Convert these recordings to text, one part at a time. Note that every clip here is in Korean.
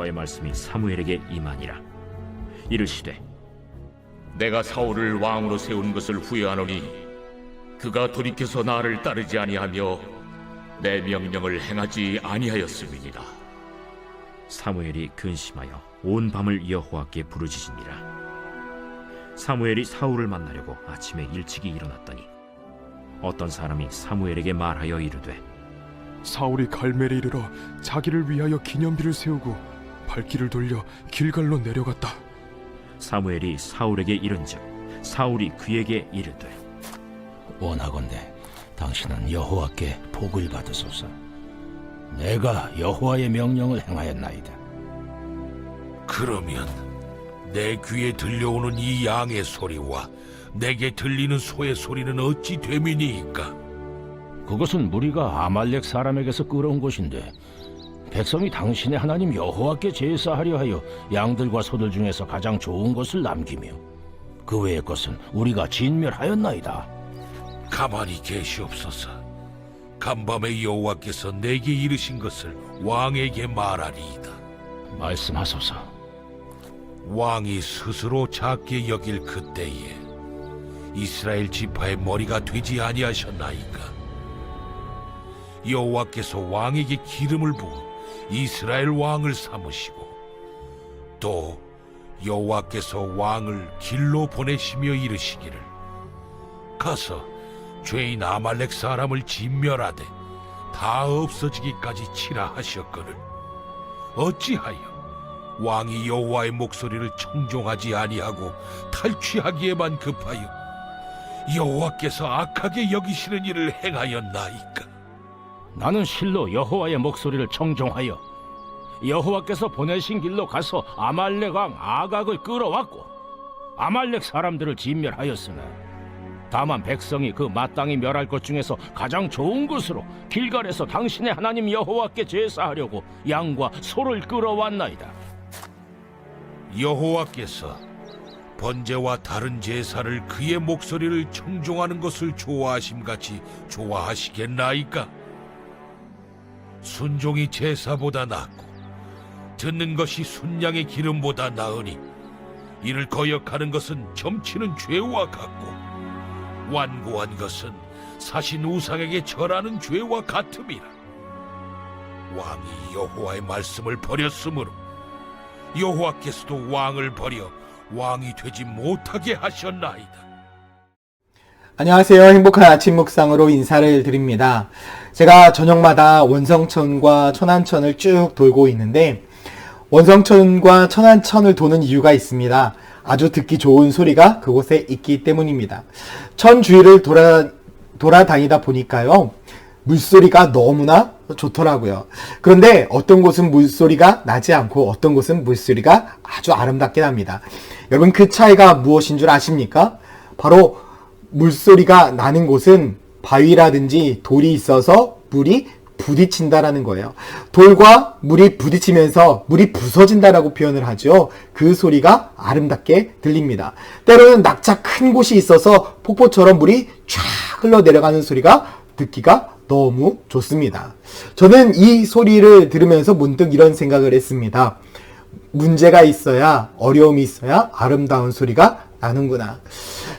여호와의 말씀이 사무엘에게 임하니라. 이르시되 내가 사울을 왕으로 세운 것을 후회하노니 그가 돌이켜서 나를 따르지 아니하며 내 명령을 행하지 아니하였음이니라. 사무엘이 근심하여 온 밤을 여호와께 부르짖으니라. 사무엘이 사울을 만나려고 아침에 일찍이 일어났더니 어떤 사람이 사무엘에게 말하여 이르되 사울이 갈멜에 이르러 자기를 위하여 기념비를 세우고 발길을 돌려 길갈로 내려갔다. 사무엘이 사울에게 이른즉 사울이 그에게 이르되 원하건대 당신은 여호와께 복을 받으소서. 내가 여호와의 명령을 행하였나이다. 그러면 내 귀에 들려오는 이 양의 소리와 내게 들리는 소의 소리는 어찌 됨이니이까? 그것은 무리가 아말렉 사람에게서 끌어온 것인데 백성이 당신의 하나님 여호와께 제사하려 하여 양들과 소들 중에서 가장 좋은 것을 남기며 그 외의 것은 우리가 진멸하였나이다. 가만히 계시옵소서. 간밤에 여호와께서 내게 이르신 것을 왕에게 말하리이다. 말씀하소서. 왕이 스스로 작게 여길 그때에 이스라엘 지파의 머리가 되지 아니하셨나이까? 여호와께서 왕에게 기름을 부어 이스라엘 왕을 삼으시고 또 여호와께서 왕을 길로 보내시며 이르시기를 가서 죄인 아말렉 사람을 진멸하되 다 없어지기까지 치라 하셨거늘 어찌하여 왕이 여호와의 목소리를 청종하지 아니하고 탈취하기에만 급하여 여호와께서 악하게 여기시는 일을 행하였나이까? 나는 실로 여호와의 목소리를 청종하여 여호와께서 보내신 길로 가서 아말렉 왕 아각을 끌어왔고 아말렉 사람들을 진멸하였으나 다만 백성이 그 마땅히 멸할 것 중에서 가장 좋은 것으로 길갈에서 당신의 하나님 여호와께 제사하려고 양과 소를 끌어왔나이다. 여호와께서 번제와 다른 제사를 그의 목소리를 청종하는 것을 좋아하심같이 좋아하시겠나이까? 순종이 제사보다 낫고 듣는 것이 순양의 기름보다 나으니 이를 거역하는 것은 점치는 죄와 같고 완고한 것은 사신 우상에게 절하는 죄와 같음이라. 왕이 여호와의 말씀을 버렸으므로 여호와께서도 왕을 버려 왕이 되지 못하게 하셨나이다. 안녕하세요. 행복한 아침 묵상으로 인사를 드립니다. 제가 저녁마다 원성천과 천안천을 쭉 돌고 있는데 원성천과 천안천을 도는 이유가 있습니다. 아주 듣기 좋은 소리가 그곳에 있기 때문입니다. 천 주위를 돌아다니다 보니까요. 물소리가 너무나 좋더라고요. 그런데 어떤 곳은 물소리가 나지 않고 어떤 곳은 물소리가 아주 아름답게 납니다. 여러분 그 차이가 무엇인 줄 아십니까? 바로 물소리가 나는 곳은 바위라든지 돌이 있어서 물이 부딪힌다라는 거예요. 돌과 물이 부딪히면서 물이 부서진다라고 표현을 하죠. 그 소리가 아름답게 들립니다. 때로는 낙차 큰 곳이 있어서 폭포처럼 물이 쫙 흘러내려가는 소리가 듣기가 너무 좋습니다. 저는 이 소리를 들으면서 문득 이런 생각을 했습니다. 문제가 있어야, 어려움이 있어야 아름다운 소리가 나는구나.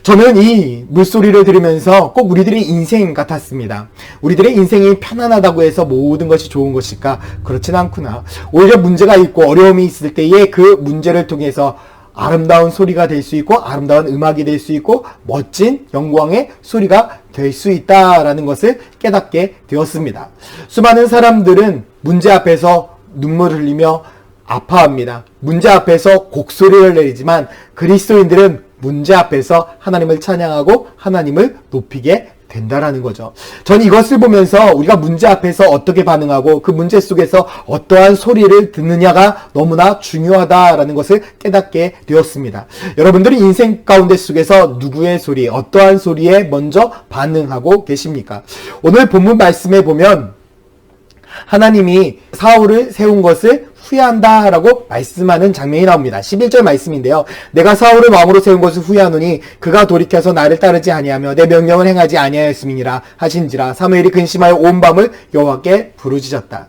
저는 이 물소리를 들으면서 꼭 우리들의 인생 같았습니다. 우리들의 인생이 편안하다고 해서 모든 것이 좋은 것일까? 그렇진 않구나. 오히려 문제가 있고 어려움이 있을 때에 그 문제를 통해서 아름다운 소리가 될 수 있고 아름다운 음악이 될 수 있고 멋진 영광의 소리가 될 수 있다라는 것을 깨닫게 되었습니다. 수많은 사람들은 문제 앞에서 눈물을 흘리며 아파합니다. 문제 앞에서 곡소리를 내리지만 그리스도인들은 문제 앞에서 하나님을 찬양하고 하나님을 높이게 된다라는 거죠. 전 이것을 보면서 우리가 문제 앞에서 어떻게 반응하고 그 문제 속에서 어떠한 소리를 듣느냐가 너무나 중요하다라는 것을 깨닫게 되었습니다. 여러분들이 인생 가운데 속에서 누구의 소리, 어떠한 소리에 먼저 반응하고 계십니까? 오늘 본문 말씀에 보면 하나님이 사울을 세운 것을 후회한다라고 말씀하는 장면이 나옵니다. 11절 말씀인데요. 내가 사울을 왕으로 세운 것을 후회하노니 그가 돌이켜서 나를 따르지 아니하며 내 명령을 행하지 아니하였음이니라 하신지라. 사무엘이 근심하여 온 밤을 여호와께 부르짖었다.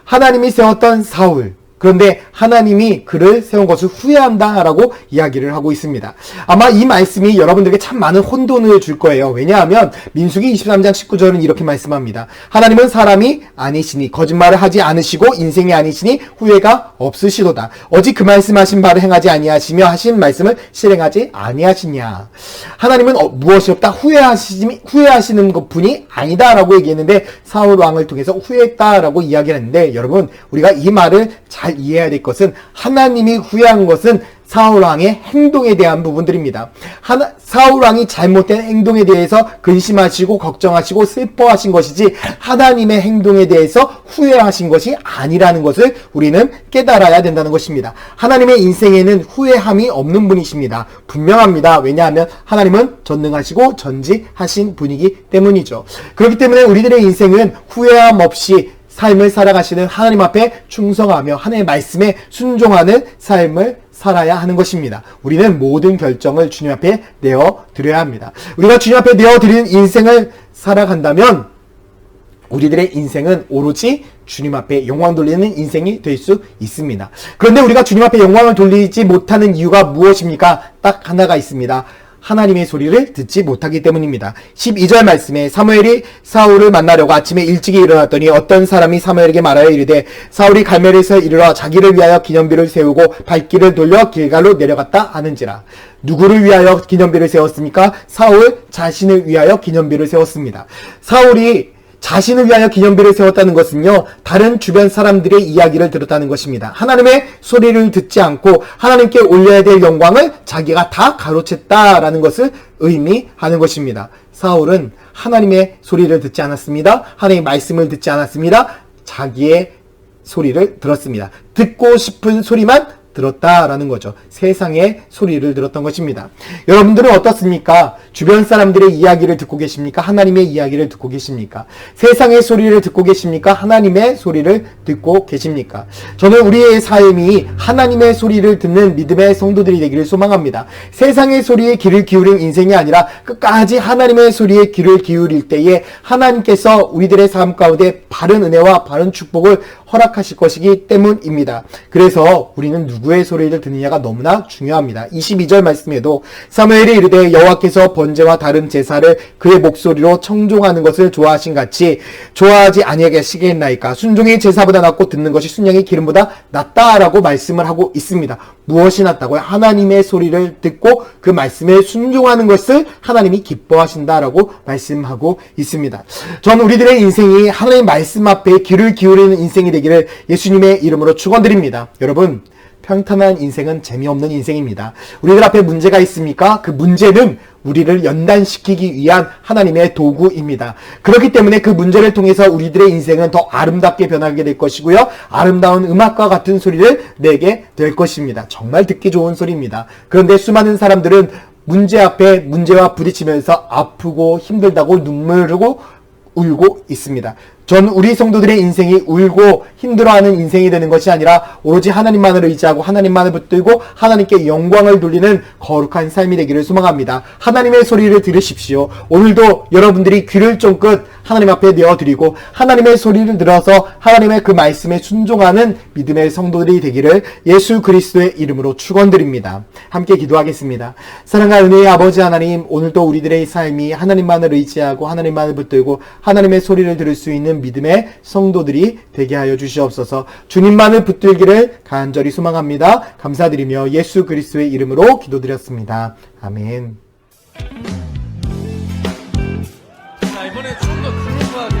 하나님이 세웠던 사울, 그런데 하나님이 그를 세운 것을 후회한다라고 이야기를 하고 있습니다. 아마 이 말씀이 여러분들에게 참 많은 혼돈을 줄 거예요. 왜냐하면 민수기 23장 19절은 이렇게 말씀합니다. 하나님은 사람이 아니시니 거짓말을 하지 않으시고 인생이 아니시니 후회가 없으시도다. 오직 그 말씀하신 바를 행하지 아니하시며 하신 말씀을 실행하지 아니하시냐. 하나님은 무엇이 없다? 후회하시는 것뿐이 아니다라고 얘기했는데 사울 왕을 통해서 후회했다라고 이야기를 했는데, 여러분 우리가 이 말을 잘 이해해야 될 것은 하나님이 후회한 것은 사울 왕의 행동에 대한 부분들입니다. 사울 왕이 잘못된 행동에 대해서 근심하시고 걱정하시고 슬퍼하신 것이지 하나님의 행동에 대해서 후회하신 것이 아니라는 것을 우리는 깨달아야 된다는 것입니다. 하나님의 인생에는 후회함이 없는 분이십니다. 분명합니다. 왜냐하면 하나님은 전능하시고 전지하신 분이기 때문이죠. 그렇기 때문에 우리들의 인생은 후회함 없이 삶을 살아가시는 하나님 앞에 충성하며 하나님의 말씀에 순종하는 삶을 살아야 하는 것입니다. 우리는 모든 결정을 주님 앞에 내어드려야 합니다. 우리가 주님 앞에 내어드리는 인생을 살아간다면 우리들의 인생은 오로지 주님 앞에 영광 돌리는 인생이 될 수 있습니다. 그런데 우리가 주님 앞에 영광을 돌리지 못하는 이유가 무엇입니까? 딱 하나가 있습니다. 하나님의 소리를 듣지 못하기 때문입니다. 12절 말씀에 사무엘이 사울을 만나려고 아침에 일찍이 일어났더니 어떤 사람이 사무엘에게 말하여 이르되 사울이 갈멜에서 이르러 자기를 위하여 기념비를 세우고 발길을 돌려 길갈로 내려갔다 하는지라. 누구를 위하여 기념비를 세웠습니까? 사울 자신을 위하여 기념비를 세웠습니다. 사울이 자신을 위하여 기념비를 세웠다는 것은요, 다른 주변 사람들의 이야기를 들었다는 것입니다. 하나님의 소리를 듣지 않고 하나님께 올려야 될 영광을 자기가 다 가로챘다라는 것을 의미하는 것입니다. 사울은 하나님의 소리를 듣지 않았습니다. 하나님의 말씀을 듣지 않았습니다. 자기의 소리를 들었습니다. 듣고 싶은 소리만 들었다라는 거죠. 세상의 소리를 들었던 것입니다. 여러분들은 어떻습니까? 주변 사람들의 이야기를 듣고 계십니까? 하나님의 이야기를 듣고 계십니까? 세상의 소리를 듣고 계십니까? 하나님의 소리를 듣고 계십니까? 저는 우리의 삶이 하나님의 소리를 듣는 믿음의 성도들이 되기를 소망합니다. 세상의 소리에 귀를 기울인 인생이 아니라 끝까지 하나님의 소리에 귀를 기울일 때에 하나님께서 우리들의 삶 가운데 바른 은혜와 바른 축복을 허락하실 것이기 때문입니다. 그래서 우리는 누구의 소리를 듣느냐가 너무나 중요합니다. 22절 말씀에도 사무엘이 이르되 여호와께서 번제와 다른 제사를 그의 목소리로 청종하는 것을 좋아하신 같이 좋아하지 아니하시겠나이까. 순종이 제사보다 낫고 듣는 것이 순양의 기름보다 낫다라고 말씀을 하고 있습니다. 무엇이 낫다고요? 하나님의 소리를 듣고 그 말씀에 순종하는 것을 하나님이 기뻐하신다라고 말씀하고 있습니다. 전 우리들의 인생이 하나님의 말씀 앞에 귀를 기울이는 인생이 되기를 예수님의 이름으로 축원드립니다. 여러분, 평탄한 인생은 재미없는 인생입니다. 우리들 앞에 문제가 있습니까? 그 문제는 우리를 연단시키기 위한 하나님의 도구입니다. 그렇기 때문에 그 문제를 통해서 우리들의 인생은 더 아름답게 변하게 될 것이고요. 아름다운 음악과 같은 소리를 내게 될 것입니다. 정말 듣기 좋은 소리입니다. 그런데 수많은 사람들은 문제 앞에 문제와 부딪히면서 아프고 힘들다고 눈물을 흘리고 울고 있습니다. 전 우리 성도들의 인생이 울고 힘들어하는 인생이 되는 것이 아니라 오로지 하나님만을 의지하고 하나님만을 붙들고 하나님께 영광을 돌리는 거룩한 삶이 되기를 소망합니다. 하나님의 소리를 들으십시오. 오늘도 여러분들이 귀를 쫑긋 하나님 앞에 내어드리고 하나님의 소리를 들어서 하나님의 그 말씀에 순종하는 믿음의 성도들이 되기를 예수 그리스도의 이름으로 축원드립니다. 함께 기도하겠습니다. 사랑과 은혜의 아버지 하나님, 오늘도 우리들의 삶이 하나님만을 의지하고 하나님만을 붙들고 하나님의 소리를 들을 수 있는 믿음의 성도들이 되게 하여 주시옵소서. 주님만을 붙들기를 간절히 소망합니다. 감사드리며 예수 그리스도의 이름으로 기도드렸습니다. 아멘. 자, 이번에 좀 더 클로즈하게.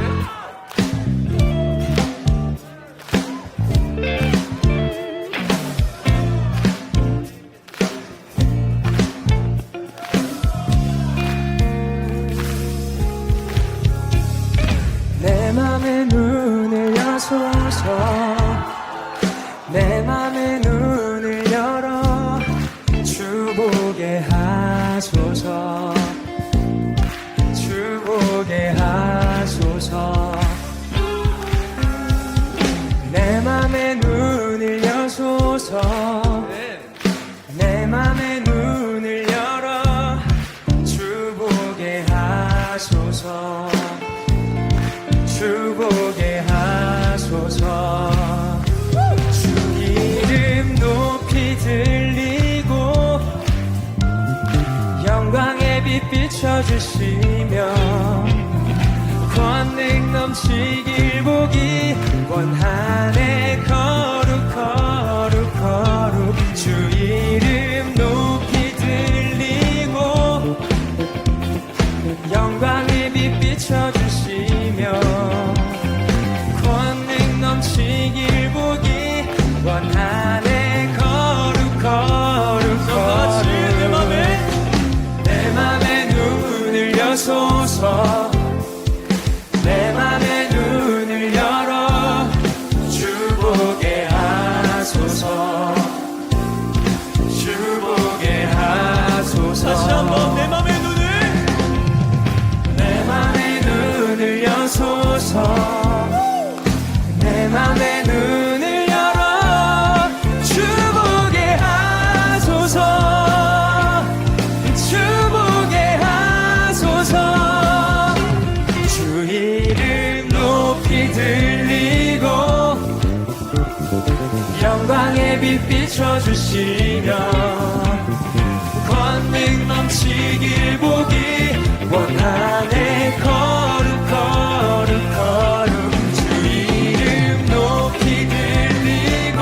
내 맘의 눈을 여소서 내 맘의 눈을 열어 주보게 하소서 주보게 하소서 내 맘의 눈을 여소서 내 맘의 눈을 열어 주보게 하소서 주보게 하소서 주님 비춰주시며 권능 넘치길 보기 원하네. 거룩 거룩 거룩 주 이름 높이 들리고 영광의 빛 비춰주시며 권능 넘치길 보기 원하네. 거룩 거룩 거룩 내 맘에 눈을 여소서. 내 맘의 눈을 열어 주 보게 하소서. 주 보게 하소서. 다시 한번 내 맘의 눈을, 내 맘의 눈을 여소서. 내 맘의 눈을 열어 주 보게 하소서. 주 보게 하소서. 주 이름 높이 들리고 영광의 빛 비춰주시며 권능 넘치길 보기 원하네. 거룩 거룩 거룩 주 이름 높이 들리고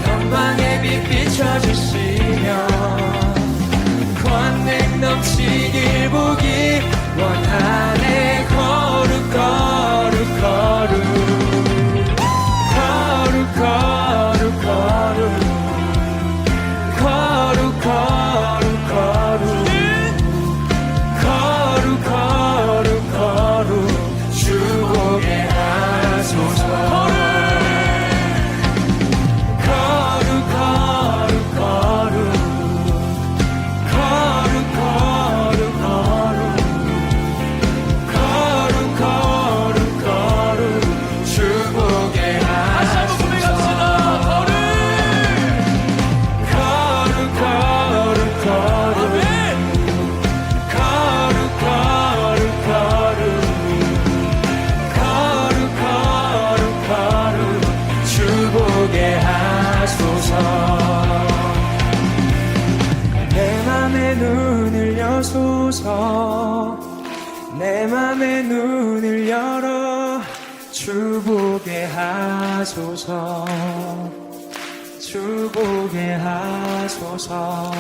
영광의 빛 비춰주시며 권능 넘치길 보기 원하네. 거룩 거룩 거룩 거룩 거룩 거룩 거룩 거룩 거룩 거룩 거룩 거룩 주 보게 하소서. 거룩 거룩 거룩 거룩 거룩 거룩 거룩 거룩 거룩 주 보게 하소서. 거룩 거룩 거룩 거룩 거룩 거룩 거룩 거룩 거룩 주 보게 하소서. 내 맘의 눈을 여소서. 내 맘의 눈을 열어 주 보게 하소서. 주 보게 하소서.